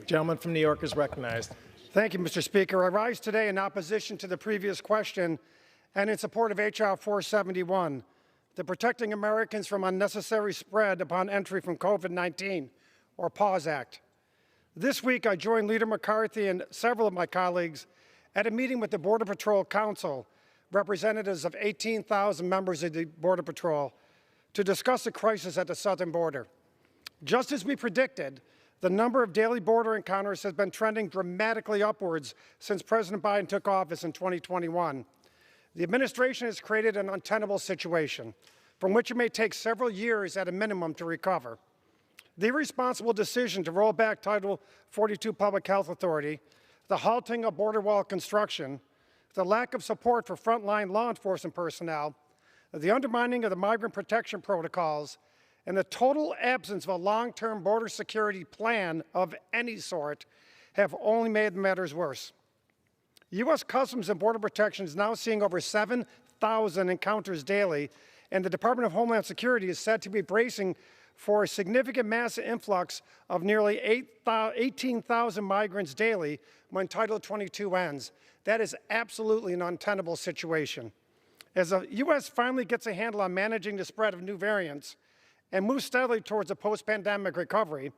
Gentleman from New York is recognized. Thank you, Mr. Speaker. I rise today in opposition to the previous question and in support of H.R. 471, the Protecting Americans from Unnecessary Spread Upon Entry from COVID-19, or PAUSE Act. This week, I joined Leader McCarthy and several of my colleagues at a meeting with the Border Patrol Council, representatives of 18,000 members of the Border Patrol, to discuss the crisis at the southern border. Just as we predicted, the number of daily border encounters has been trending dramatically upwards since President Biden took office in 2021. The administration has created an untenable situation from which it may take several years at a minimum to recover. The irresponsible decision to roll back Title 42 Public Health Authority, the halting of border wall construction, the lack of support for frontline law enforcement personnel, the undermining of the migrant protection protocols, and the total absence of a long-term border security plan of any sort have only made matters worse. U.S. Customs and Border Protection is now seeing over 7,000 encounters daily, and the Department of Homeland Security is said to be bracing for a significant mass influx of nearly 18,000 migrants daily when Title 22 ends. That is absolutely an untenable situation. As the U.S. finally gets a handle on managing the spread of new variants and moves steadily towards a post-pandemic recovery,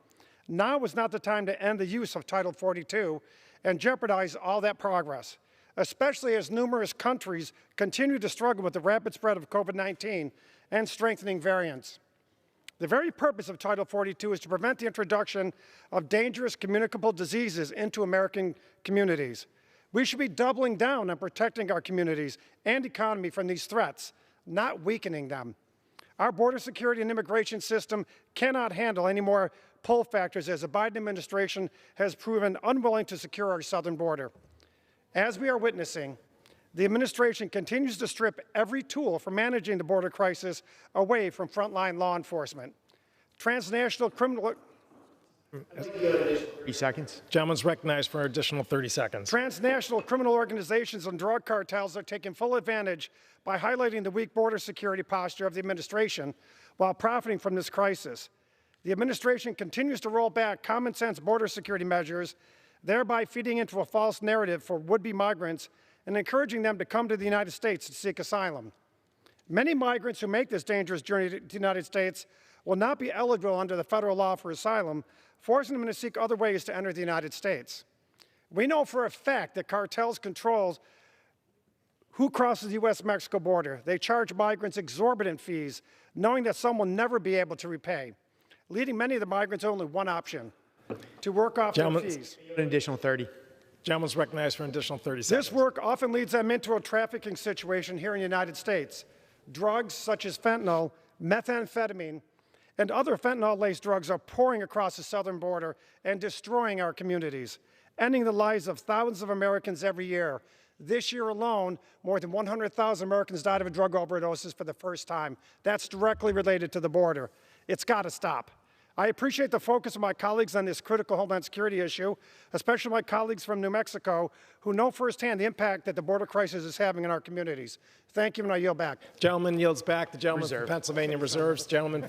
now is not the time to end the use of Title 42 and jeopardize all that progress, especially as numerous countries continue to struggle with the rapid spread of COVID-19 and strengthening variants. The very purpose of Title 42 is to prevent the introduction of dangerous communicable diseases into American communities. We should be doubling down on protecting our communities and economy from these threats, not weakening them. Our border security and immigration system cannot handle any more pull factors as the Biden administration has proven unwilling to secure our southern border. As we are witnessing, the administration continues to strip every tool for managing the border crisis away from frontline law enforcement. Transnational criminal... 30 seconds. Gentleman's recognized for an additional 30 seconds. Transnational criminal organizations and drug cartels are taking full advantage by highlighting the weak border security posture of the administration while profiting from this crisis. The administration continues to roll back common-sense border security measures, thereby feeding into a false narrative for would-be migrants and encouraging them to come to the United States to seek asylum. Many migrants who make this dangerous journey to the United States will not be eligible under the federal law for asylum, forcing them to seek other ways to enter the United States. We know for a fact that cartels control who crosses the U.S.-Mexico border. They charge migrants exorbitant fees, knowing that some will never be able to repay, leading many of the migrants only one option: to work off their fees. An additional 30. Gentleman's recognized for an additional 30 seconds. This work often leads them into a trafficking situation here in the United States. Drugs such as fentanyl, methamphetamine, and other fentanyl-laced drugs are pouring across the southern border and destroying our communities, ending the lives of thousands of Americans every year. This year alone, more than 100,000 Americans died of a drug overdoses for the first time. That's directly related to the border. It's got to stop. I appreciate the focus of my colleagues on this critical Homeland Security issue, especially my colleagues from New Mexico, who know firsthand the impact that the border crisis is having in our communities. Thank you, and I yield back. Gentleman yields back. The gentleman from Pennsylvania reserves. Gentleman